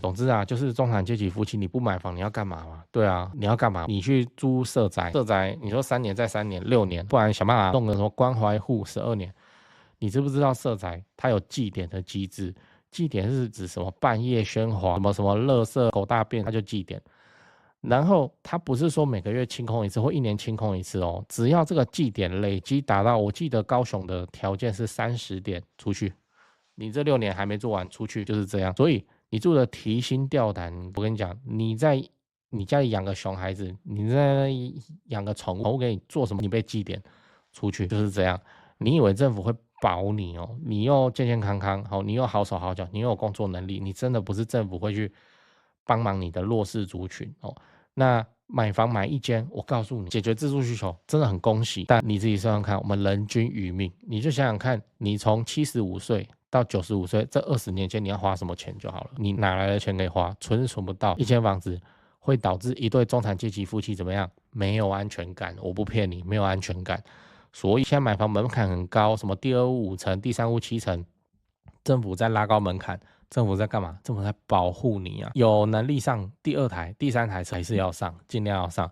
總之啊，就是中產階級夫妻，你不買房你要幹嘛嘛？對啊，你要幹嘛？你去租社宅，社宅你說3年再3年6年，不然想办法弄個什麼關懷戶12年。你知不知道社宅它有計點的機制？計點是指什麼？半夜喧嘩，什麼垃圾狗大便，它就計點。然後它不是說每個月清空一次或1年清空一次哦，只要這個計點累積達到，我記得高雄的條件是30點出去，你這6年還沒做完出去就是這樣。所以你住的提心吊膽，我跟你講，你在你家裡養個熊孩子，你在養個寵物給你做什麼？你被計點出去就是這樣。你以為政府會保你哦？你又健健康康，好，你又好手好腳，你又有工作能力，你真的不是政府會去幫忙你的弱勢族群哦。那買房買一間，我告訴你，解決自住需求真的很恭喜。但你自己想想看，我們人均餘命，你就想想看，你從75歲到95歲這20年間，你要花什麼錢就好了。你哪來的錢可以花？存是存不到。一間房子會導致一對中產階級夫妻怎麼樣？沒有安全感。我不騙你，沒有安全感。所以現在買房門檻很高，什麼第2屋5成，第3屋7成，政府在拉高門檻，政府在幹嘛？政府在保護你啊！有能力上第2台、第3台車還是要上，盡量要上。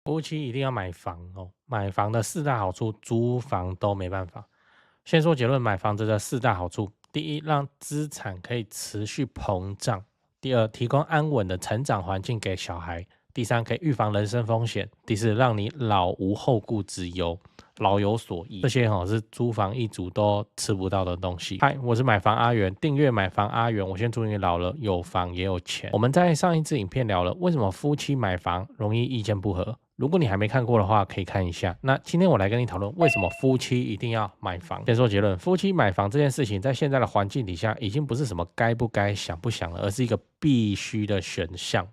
夫妻一定要買房哦，買房的4大好處，租房都沒辦法。先說結論，買房子的4大好處：第一，讓資產可以持續膨脹；第二，提供安穩的成長環境給小孩。第3，可以預防人身風險；第4，讓你老無後顧之憂，老有所依。這些是租房一族都吃不到的東西。嗨，我是買房阿元，訂閱買房阿元，我先祝你老了有房也有錢。我們在上一支影片聊了為什麼夫妻買房容易意見不合，如果你還沒看過的話，可以看一下。那今天我來跟你討論為什麼夫妻一定要買房。先說結論，夫妻買房這件事情在現在的環境底下，已經不是什麼該不該、想不想了，而是一個必須的選項。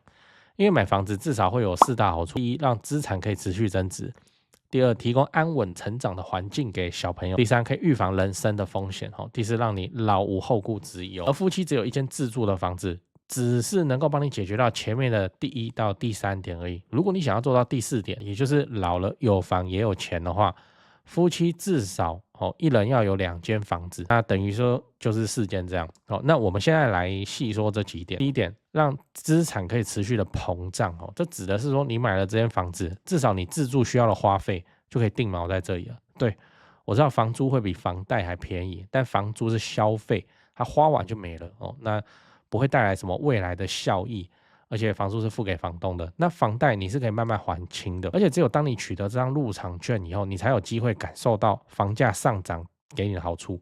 因為買房子至少會有4大好處：第一，讓資產可以持續增值；第二，提供安穩成長的環境給小朋友；第3，可以預防人生的風險；第4，讓你老無後顧之憂。而夫妻只有一間自住的房子，只是能夠幫你解決到前面的第1到第3點而已。如果你想要做到第4點，也就是老了有房也有錢的話，夫妻至少一人要有2間房子，那等於說就是4間這樣。那我們現在來細說這幾點。第一點，讓資產可以持續的膨脹，這指的是說你買了這間房子，至少你自住需要的花費就可以定錨在這裡了。對，我知道房租會比房貸還便宜，但房租是消費，它花完就沒了那不會帶來什麼未來的效益。而且房租是付給房東的，那房貸你是可以慢慢還清的。而且只有當你取得這張入場券以後，你才有機會感受到房價上漲給你的好處。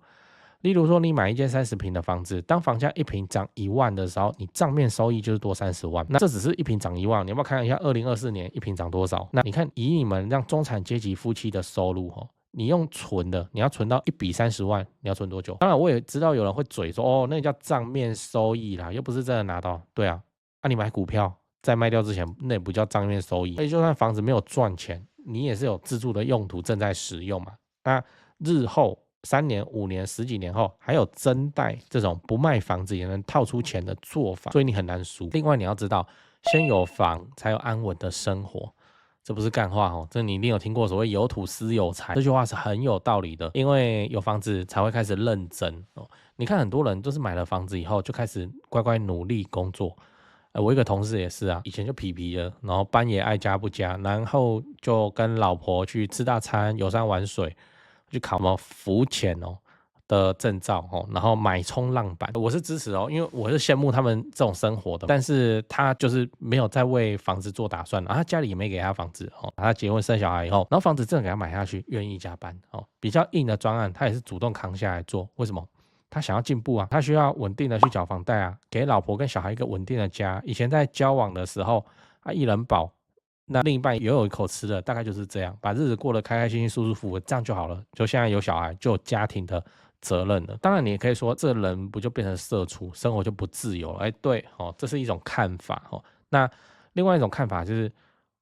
例如說，你買一間30坪的房子，當房價1坪漲1萬的時候，你賬面收益就是多30萬。那這只是1坪漲1萬，你要不要看一下2024年1坪漲多少？那你看，以你們讓中產階級夫妻的收入你用存的，你要存到1比30萬，你要存多久？當然，我也知道有人會嘴說，那個叫賬面收益啦，又不是真的拿到。對啊。你買股票在賣掉之前，那也不叫賬面收益。所以就算房子沒有賺錢，你也是有自住的用途正在使用嘛。那日後3年、5年、10幾年後，還有增貸這種不賣房子也能套出錢的做法，所以你很難輸。另外你要知道，先有房才有安穩的生活，這不是幹話這你一定有聽過所謂有土斯有財，這句話是很有道理的。因為有房子才會開始認真你看很多人都是買了房子以後就開始乖乖努力工作。我一個同事也是啊，以前就皮皮了，然後班也愛加不加，然後就跟老婆去吃大餐、遊山玩水，去考什麼浮潛的證照然後買衝浪板。我是支持因為我是羨慕他們這種生活的，但是他就是沒有在為房子做打算，他家裡也沒給他房子他結婚生小孩以後，然後房子真的給他買下去，願意加班比較硬的專案，他也是主動扛下來做。為什麼？他想要進步啊，他需要穩定的去繳房貸啊，給老婆跟小孩一個穩定的家。以前在交往的时候一人飽，那另一半也有一口吃的，大概就是這樣，把日子過得開開心心、舒舒服服，這樣就好了。就現在有小孩，就有家庭的責任了。當然，你也可以說，這人不就變成社畜，生活就不自由了？對這是一種看法那另外一種看法就是，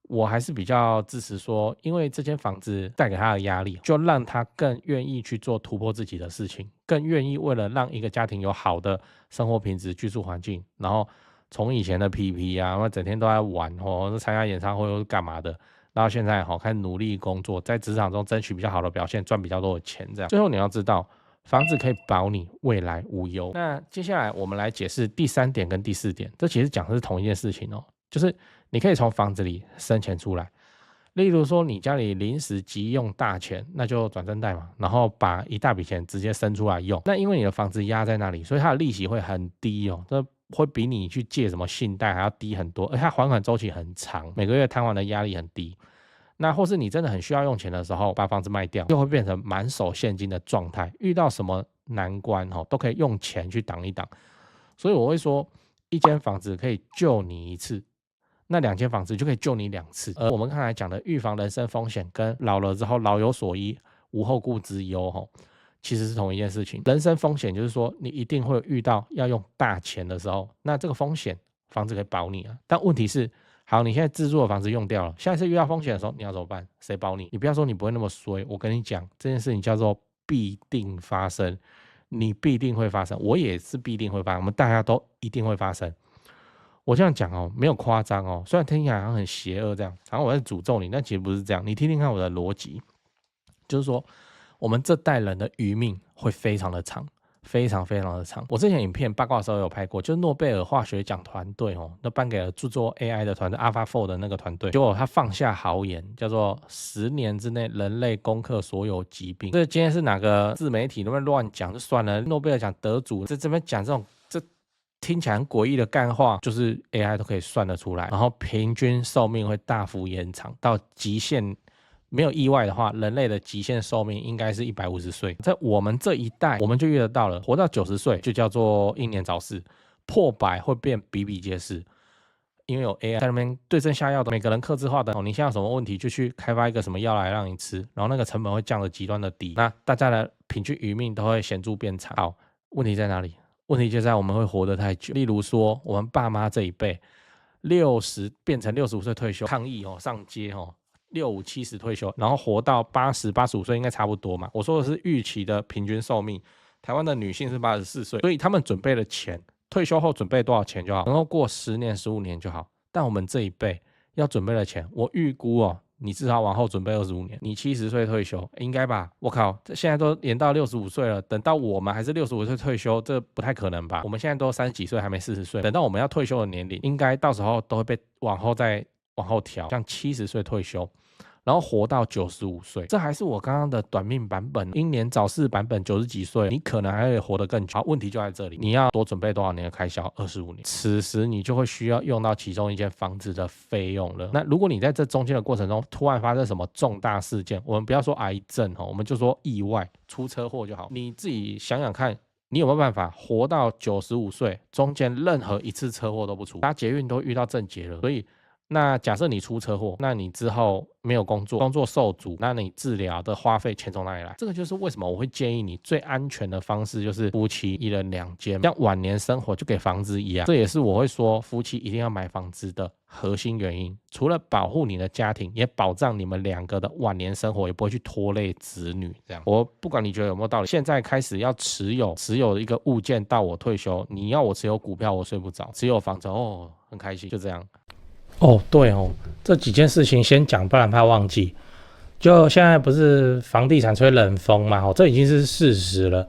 我還是比較支持說，因為這間房子帶給他的壓力，就讓他更願意去做突破自己的事情，更願意為了讓一個家庭有好的生活品質、居住環境，然後從以前的皮皮啊，整天都在玩參加演唱會或是幹嘛的，然後現在開始努力工作，在職場中爭取比較好的表現，賺比較多的錢。這樣，最後你要知道，房子可以保你未來無憂。那接下來我們來解釋第3點跟第4點，這其實講的是同一件事情哦，就是你可以從房子裡生錢出來。例如說你家裡臨時急用大錢，那就轉正貸嘛，然後把一大筆錢直接生出來用。那因為你的房子壓在那裡，所以它的利息會很低哦，這會比你去借什麼信貸還要低很多，而且它還款週期很長，每個月攤還的壓力很低。那或是你真的很需要用錢的時候，把房子賣掉，就會變成滿手現金的狀態，遇到什麼難關都可以用錢去擋一擋。所以我會說，一間房子可以救你一次，那2間房子就可以救你2次。而我們剛才講的預防人身風險跟老了之後老有所依無後顧之憂其實是同一件事情。人身風險就是說你一定會遇到要用大錢的时候，那這個風險房子可以保你啊。但問題是，好，你現在自住的房子用掉了，下一次遇到風險的時候你要怎麼辦？誰保你？你不要說你不會那麼衰，我跟你講，這件事情叫做必定發生，你必定會發生，我也是必定會發生，我們大家都一定會發生。我這樣講沒有誇張雖然聽起來好像很邪惡這樣，好像我在詛咒你，但其實不是這樣。你聽聽看我的邏輯，就是說我們這代人的餘命會非常的長，非常非常的長。我之前影片八卦的時候有拍過，就是諾貝爾化學獎團隊那頒給了著作 AI 的團队 AlphaFold 的那個團隊，結果他放下豪言，叫做10年之內人類攻克所有疾病。這今天是哪個自媒體那邊亂講就算了，諾貝爾獎得主在這邊講這種聽起來很詭異的幹話，就是 AI 都可以算得出來，然後平均壽命會大幅延長到極限，沒有意外的話，人類的極限壽命應該是150歲。在我們這一代，我們就遇得到了，活到90歲就叫做英年早逝，破100會變比比皆是，因為有 AI 在那邊對症下藥的，每個人客製化的你現在有什麼問題就去開發一個什麼藥來讓你吃，然後那個成本會降得極端的低，那大家的平均餘命都會顯著變長。好，問題在哪裡？問題就在我們會活得太久。例如說我們爸媽這一輩60變成65歲退休抗議上街65、70退休，然後活到80、85歲應該差不多嘛。我說的是預期的平均壽命，台灣的女性是84歲，所以他們準備的錢，退休後準備多少錢就好，能夠過10年、15年就好。但我們這一輩要準備的錢，我預估你至少往後準備25年，你70歲退休應該吧？我靠，現在都延到65歲了，等到我們還是65歲退休，這不太可能吧？我們現在都30幾歲，還沒40歲，等到我們要退休的年齡，應該到時候都會被往後調，像70歲退休，然後活到95歲，這還是我剛剛的短命版本，英年早逝版本90幾歲，你可能還會活得更久。好，問題就在這裡，你要多準備多少年的開銷？25年，此時你就會需要用到其中一間房子的費用了。那如果你在這中間的過程中突然發生什麼重大事件，我們不要說癌症我們就說意外出車禍就好，你自己想想看，你有沒有辦法活到95歲，中間任何一次車禍都不出？大家捷運都遇到症結了，所以那假設你出車禍，那你之後沒有工作受阻，那你治療的花費錢從哪裡來？這個就是為什麼我會建議你最安全的方式就是夫妻1人2間，像晚年生活就給房子一樣。這也是我會說夫妻一定要買房子的核心原因，除了保護你的家庭，也保障你們2個的晚年生活，也不會去拖累子女。這樣，我不管你覺得有沒有道理，現在開始要持有一個物件到我退休，你要我持有股票我睡不着，持有房子很開心，就這樣。對這幾件事情先講，不然怕忘記。就現在不是房地產吹冷風嘛，這已經是事實了。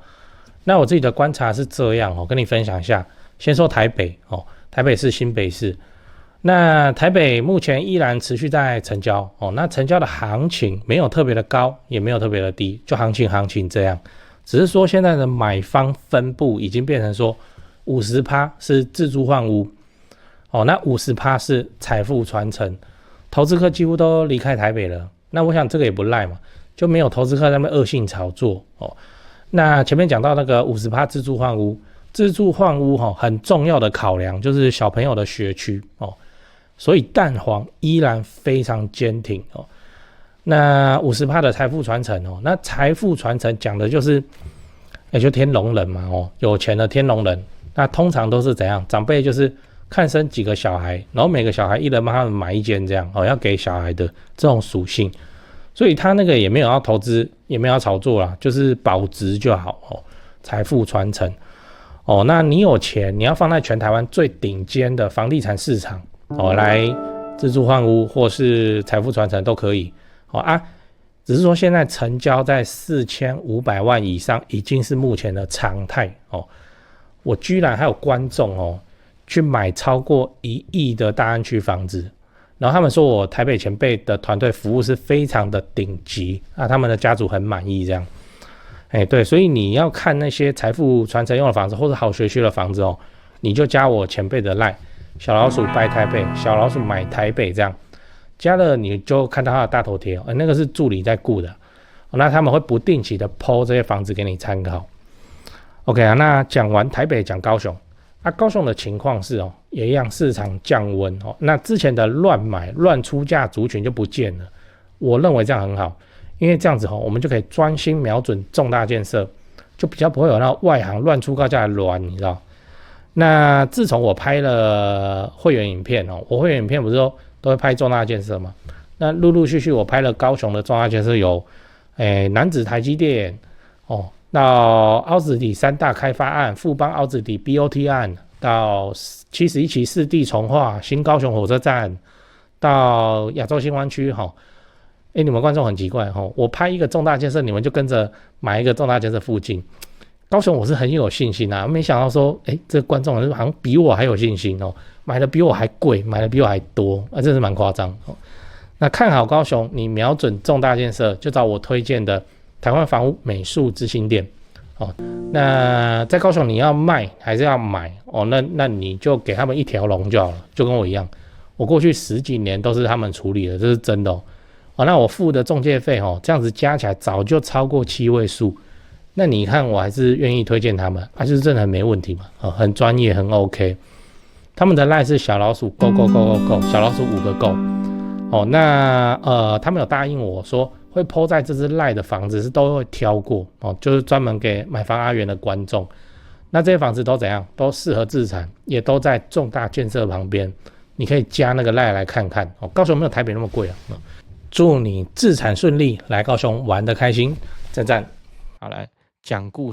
那我自己的觀察是這樣跟你分享一下。先說台北台北市、新北市。那台北目前依然持續在成交那成交的行情沒有特別的高，也沒有特別的低，就行情這樣。只是說現在的買方分布已經變成說50%是自住換屋。那50%是財富傳承，投資客幾乎都離開台北了。那我想這個也不賴嘛，就沒有投資客在那邊惡性炒作那前面講到那個50%自住換屋，自住換屋很重要的考量就是小朋友的學區所以蛋黃依然非常堅挺那50%的財富傳承那財富傳承講的就是就天龍人嘛有錢的天龍人，那通常都是怎樣？長輩就是看生幾個小孩，然後每個小孩一人幫他們買一間這樣要給小孩的這種屬性，所以他那個也沒有要投資，也沒有要炒作啦，就是保值就好財富傳承那你有錢，你要放在全台灣最頂尖的房地產市場來自住換屋或是財富傳承都可以只是說現在成交在4500萬以上已經是目前的常態哦。我居然還有觀眾哦去買超過1億的大安區房子，然後他們說我台北前輩的團隊服務是非常的頂級啊，他們的家族很滿意這樣。對，所以你要看那些財富傳承用的房子或者好學區的房子哦，你就加我前輩的 LINE 小老鼠拜台北，小老鼠買台北這樣。加了你就看到他的大頭貼，那個是助理在顧的，那他們會不定期的 po 這些房子給你參考。OK 啊，那講完台北講高雄，高雄的情況是也一樣市場降溫那之前的亂買亂出價族群就不見了，我認為這樣很好，因為這樣子我們就可以專心瞄準重大建設，就比較不會有那外行亂出高價的亂，你知道？那自從我拍了會員影片我會員影片不是說都會拍重大建設嘛？那陸陸續續我拍了高雄的重大建設有，楠梓台積電到凹子底3大開發案、富邦凹子底 BOT 案，到71期4地重劃、新高雄火車站，到亞洲新灣區你們觀眾很奇怪我拍一個重大建設，你們就跟着買一個重大建設附近。高雄我是很有信心啊，沒想到說這個觀眾好像比我還有信心買的比我還貴，買的比我還多真是蠻誇張那看好高雄，你瞄準重大建設，就找我推薦的台灣房屋美術之星店那在高雄你要賣還是要買那你就給他們一條龍就好了，就跟我一樣，我過去10幾年都是他們處理的，這是真的那我付的中介費這樣子加起來早就超過7位數。那你看我還是願意推薦他們就是真的很沒問題嘛很專業很 OK。他們的 LINE 是小老鼠 go go go go go 小老鼠5個 go 那他們有答應我說會 po 在這支 LINE 的房子是都會挑過就是專門給買房阿元的觀眾。那這些房子都怎樣？都適合自產，也都在重大建設旁邊，你可以加那個 LINE 來看看高雄沒有台北那麼貴祝你自產順利，來高雄玩得開心，讚讚。好，來講故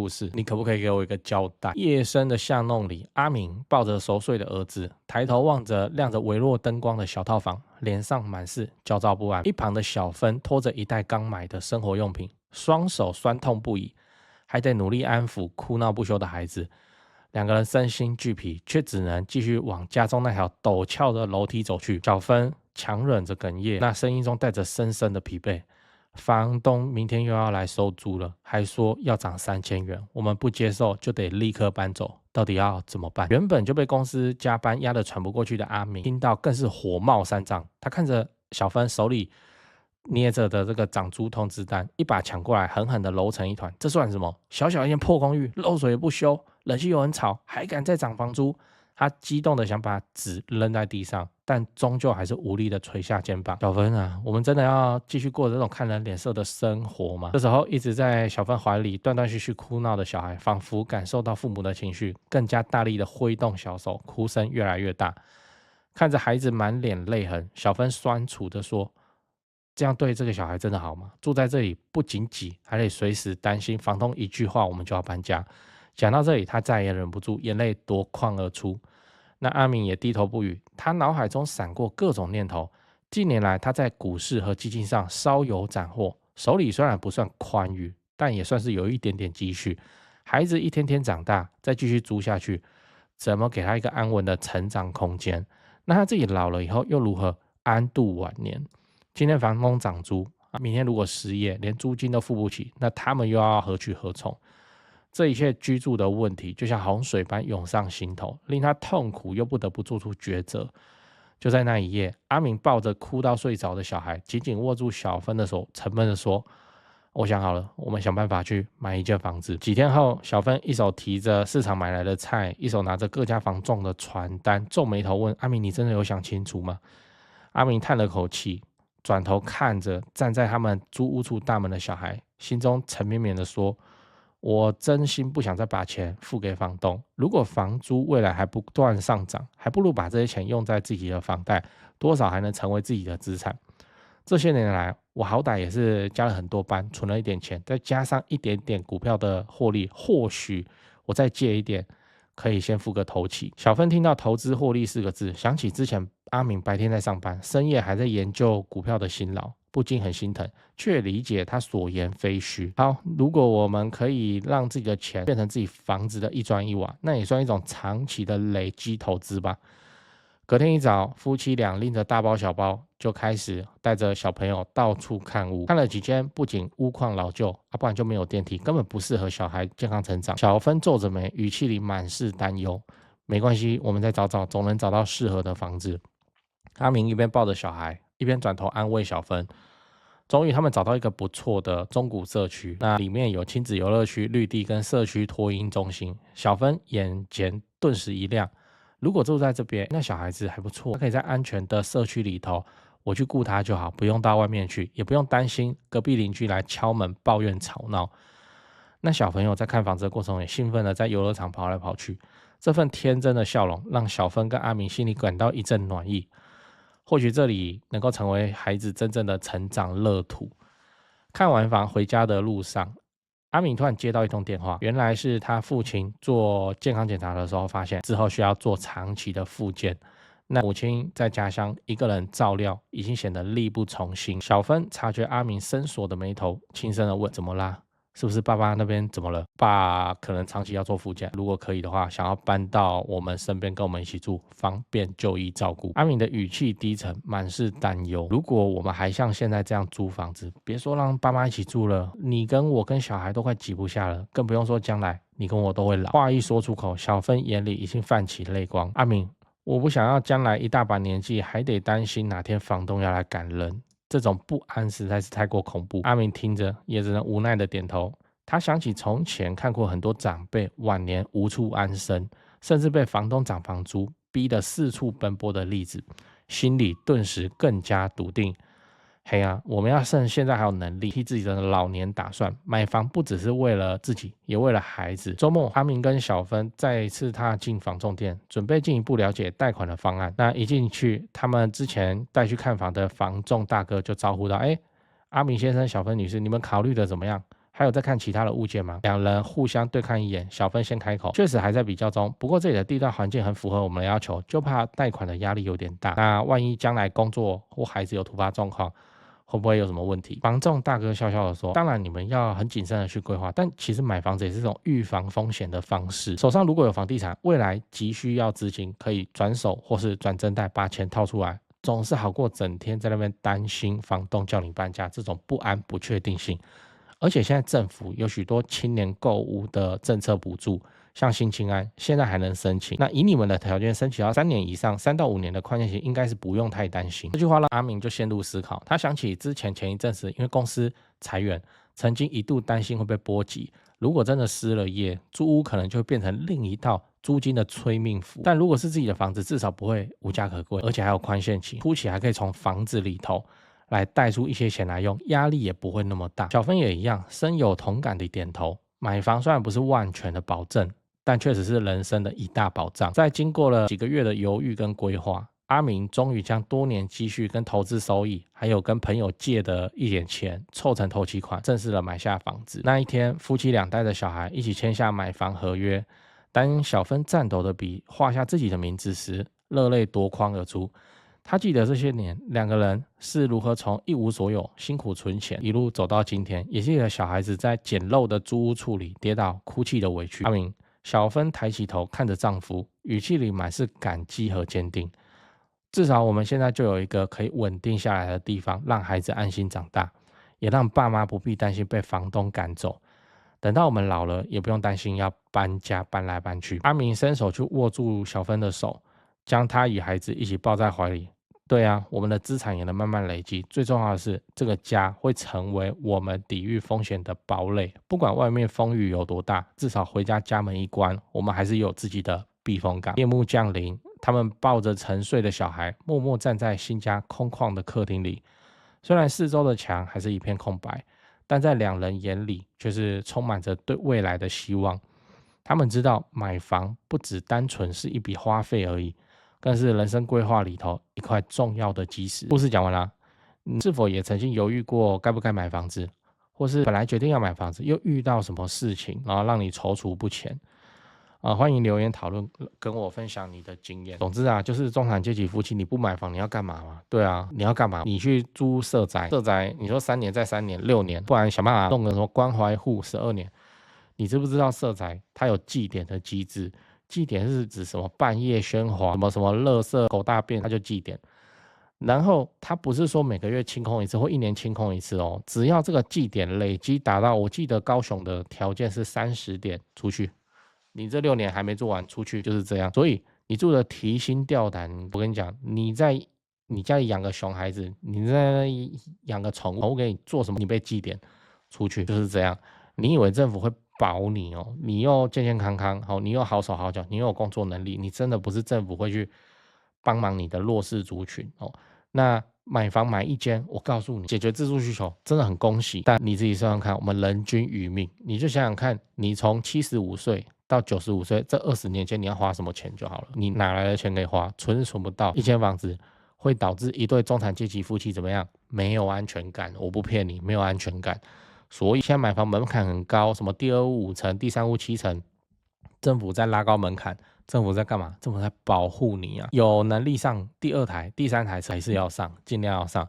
事，你可不可以給我一個交代？夜深的巷弄裡，阿明抱着熟睡的兒子，抬頭望着亮着微弱燈光的小套房，臉上滿是焦躁不安。一旁的小芬拖着一袋剛買的生活用品，雙手酸痛不已，還得努力安撫哭鬧不休的孩子。兩個人身心俱疲，卻只能繼續往家中那條陡峭的樓梯走去。小芬強忍着哽咽，那聲音中帶着深深的疲憊。房東明天又要來收租了，還說要漲3000元，我們不接受就得立刻搬走，到底要怎麼辦？原本就被公司加班壓得喘不過去的阿明，聽到更是火冒三丈。他看着小芬手裡捏着的這個漲租通知單，一把搶過來，狠狠地揉成一團。這算什麼？小小一間破公寓，漏水也不修，冷氣又很吵，還敢再漲房租？他激動的想把紙扔在地上，但終究還是無力的垂下肩膀。小芬啊，我們真的要繼續過這種看人臉色的生活嗎？這時候一直在小芬懷裡斷斷續續哭鬧的小孩，仿佛感受到父母的情緒，更加大力的揮動小手，哭聲越來越大。看着孩子滿臉淚痕，小芬酸楚的說：這樣對這個小孩真的好嗎？住在這裡不僅擠，還得隨時擔心房東一句話我們就要搬家。講到這裡，他再也忍不住，眼淚奪眶而出。那阿明也低頭不語，他腦海中閃過各種念頭。近年來，他在股市和基金上稍有斬獲，手裡雖然不算寬裕，但也算是有一點點積蓄。孩子一天天長大，再繼續租下去，怎麼給他一個安穩的成長空間？那他自己老了以後又如何安度晚年？今天房東漲租，明天如果失業，連租金都付不起，那他們又要何去何從？這一切居住的問題就像洪水般湧上心頭，令他痛苦又不得不做出抉擇。就在那一夜，阿明抱着哭到睡着的小孩，緊緊握住小芬的手，沉悶地說：我想好了，我們想辦法去買一間房子。幾天後，小芬一手提着市場買來的菜，一手拿着各家房仲的傳單，皺眉頭問阿明：你真的有想清楚嗎？阿明嘆了口氣，轉頭看着站在他們租屋處大門的小孩，心中沉綿綿地說：我真心不想再把錢付給房東，如果房租未來還不斷上漲，還不如把這些錢用在自己的房貸，多少還能成為自己的資產。這些年來，我好歹也是加了很多班，存了一點錢，再加上一點點股票的獲利，或許我再借一點，可以先付個頭期。小芬聽到投資獲利4個字，想起之前阿明白天在上班，深夜還在研究股票的辛勞，不禁很心疼，卻理解他所言非虛。好，如果我們可以讓自己的錢變成自己房子的一磚一瓦，那也算一種長期的累積投資吧。隔天一早，夫妻倆拎着大包小包就開始帶着小朋友到處看屋，看了幾間，不僅屋況老舊，不然就沒有電梯，根本不適合小孩健康成長。小芬皺着眉，語氣裡滿是擔憂。沒關係，我們再找找，總能找到適合的房子。阿明一邊抱着小孩，一邊轉頭安慰小芬。終於，他們找到一個不錯的中古社區，那裡面有親子遊樂區、綠地跟社區托嬰中心。小芬眼前頓時一亮。如果住在這邊，那小孩子還不錯，他可以在安全的社區裡頭，我去顧他就好，不用到外面去，也不用擔心隔壁鄰居來敲門抱怨吵鬧。那小朋友在看房子的過程也興奮地在遊樂場跑來跑去，這份天真的笑容讓小芬跟阿明心裡感到一陣暖意。或許這裡能夠成為孩子真正的成長樂土。看完房回家的路上，阿明突然接到一通電話，原來是他父親做健康檢查的時候發現之後需要做長期的復健，那母親在家鄉一個人照料已經顯得力不從心。小芬察覺阿明深鎖的眉頭，輕聲的問：怎麼啦？是不是爸爸那邊怎麼了？爸可能長期要做復健，如果可以的話，想要搬到我們身邊跟我們一起住，方便就醫照顧。阿明的語氣低沉，滿是擔憂。如果我們還像現在這樣租房子，別說讓爸媽一起住了，你跟我跟小孩都快擠不下了，更不用說將來你跟我都會老。話一說出口，小芬眼裡已經泛起淚光。阿明，我不想要將來一大把年紀還得擔心哪天房東要來趕人。這種不安實在是太過恐怖。阿明聽着也只能無奈的點頭。他想起從前看過很多長輩晚年無處安身，甚至被房東漲房租逼得四處奔波的例子，心裡頓時更加篤定。嘿啊，我們要趁現在還有能力替自己的老年打算，買房不只是為了自己，也為了孩子。周末，阿明跟小芬再一次踏進房仲店，準備進一步了解貸款的方案。那一進去，他們之前帶去看房的房仲大哥就招呼到：阿明先生、小芬女士，你們考慮的怎麼樣？還有在看其他的物件嗎？兩人互相對看一眼，小芬先開口：確實還在比較中，不過這裡的地段環境很符合我們的要求，就怕貸款的壓力有點大。那萬一將來工作或孩子有突發狀況，會不會有什麼問題？房仲大哥笑笑的說：當然你們要很謹慎的去規劃，但其實買房子也是這種預防風險的方式。手上如果有房地產，未來急需要資金，可以轉手或是轉增貸，把錢掏出來，總是好過整天在那邊擔心房東叫你搬家，這種不安不確定性。而且現在政府有許多青年購屋的政策補助，像新青安現在還能申請。那以你們的條件申請到3年以上，3到5年的寬限期，應該是不用太擔心。這句話讓阿明就陷入思考。他想起之前一陣子因為公司裁員，曾經一度擔心會被波及。如果真的失了業，租屋可能就會變成另一道租金的催命符。但如果是自己的房子，至少不會無家可歸，而且還有寬限期，初期還可以從房子裡頭來貸出一些錢來用，壓力也不會那麼大。小芬也一樣，深有同感地點頭。買房雖然不是萬全的保證，但確實是人生的一大保障。在經過了幾個月的猶豫跟規劃，阿明終於將多年積蓄跟投資收益，還有跟朋友借的一點錢湊成頭期款，正式的買下房子。那一天，夫妻倆帶着小孩一起簽下買房合約。當小芬顫抖的筆畫下自己的名字時，熱淚奪眶而出。他記得這些年兩個人是如何從一無所有辛苦存錢一路走到今天，也記得小孩子在簡陋的租屋處裡跌倒哭泣的委屈。阿明，小芬抬起頭看着丈夫，語氣裡滿是感激和堅定。至少我們現在就有一個可以穩定下來的地方，讓孩子安心長大，也讓爸媽不必擔心被房東趕走。等到我們老了，也不用擔心要搬家搬來搬去。阿明伸手去握住小芬的手，將她與孩子一起抱在懷裡。對啊，我們的資產也能慢慢累積。最重要的是，這個家會成為我們抵禦風險的堡壘。不管外面風雨有多大，至少回家家門一關，我們還是有自己的避風港。夜幕降臨，他們抱着沉睡的小孩，默默站在新家空曠的客廳裡。雖然四周的牆還是一片空白，但在兩人眼裡卻是充滿着對未來的希望。他們知道，買房不只單純是一筆花費而已，更是人生規劃裡頭一塊重要的基石。故事講完了，是否也曾經猶豫過該不該買房子，或是本來決定要買房子，又遇到什麼事情，然後讓你躊躇不前？歡迎留言討論，跟我分享你的經驗。總之啊，就是中產階級夫妻，你不買房你要幹嘛嘛？對啊，你要幹嘛？你去租社宅，社宅你說3年再3年6年，不然想辦法弄個什麼關懷戶12年。你知不知道社宅它有計點的機制？計點是指什麼？半夜喧嘩，什麼垃圾狗大便，它就計點。然後它不是說每個月清空一次或1年清空一次哦，只要這個計點累積達到，我記得高雄的條件是30點出去。你這6年還沒做完，出去就是這樣。所以你住的提心吊膽，我跟你講，你在你家裡養個熊孩子，你在養個寵物，我給你做什麼？你被記點出去就是這樣。你以為政府會保你哦？你又健健康康，好，你又好手好腳，你又有工作能力，你真的不是政府會去幫忙你的弱勢族群哦。那買房買一間，我告訴你，解決自住需求真的很恭喜。但你自己想想看，我們人均餘命，你就想想看，你從75歲到95歲這20年間，你要花什麼錢就好了。你哪來的錢可以花？存不到。一間房子會導致一對中產階級夫妻怎麼樣？沒有安全感。我不騙你，沒有安全感。所以現在買房門檻很高，什麼第2屋5成，第3屋7成，政府在拉高門檻。政府在幹嘛？政府在保護你啊！有能力上第2台、第3台車還是要上，盡量要上。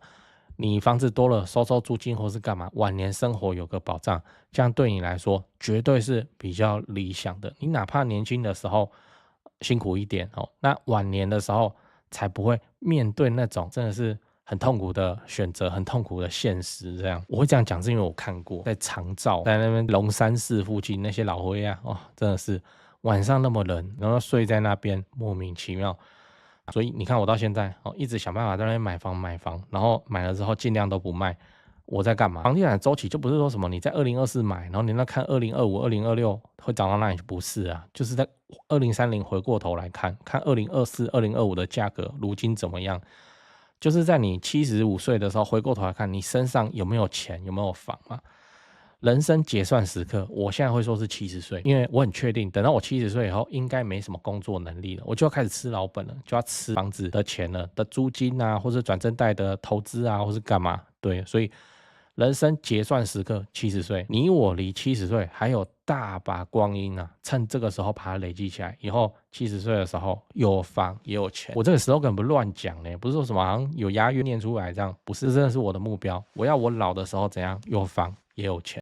你房子多了，收租金或是幹嘛，晚年生活有個保障，這樣對你來說絕對是比較理想的。你哪怕年輕的時候辛苦一點哦，那晚年的時候才不會面對那種真的是很痛苦的選擇，很痛苦的現實。這樣我會這樣講，是因為我看過在長照，在那邊龍山寺附近那些老灰啊，哦，真的是晚上那麼冷，然後睡在那邊莫名其妙。所以你看我到現在一直想辦法在那邊買房，然後買了之後盡量都不賣。我在幹嘛？房地產週期就不是說什麼你在2024買，然後你那看2025、2026會漲到哪裡，不是啊，就是在2030回過頭來看2024、2025的價格如今怎麼樣，就是在你75歲的時候回過頭來看你身上有沒有錢，有沒有房嘛。人生結算時刻，我現在會說是70歲，因為我很確定，等到我70歲以後，應該沒什麼工作能力了，我就要開始吃老本了，就要吃房子的錢了的租金啊，或是轉正貸的投資啊，或是幹嘛？對，所以人生結算時刻70歲，你我離70歲還有大把光陰啊，趁這個時候把它累積起來，以後70歲的時候有房也有錢。我這個時候根本不亂講呢，不是說什麼好像有押韻念出來這樣，不是，真的是我的目標。我要我老的時候怎樣，有房也有錢。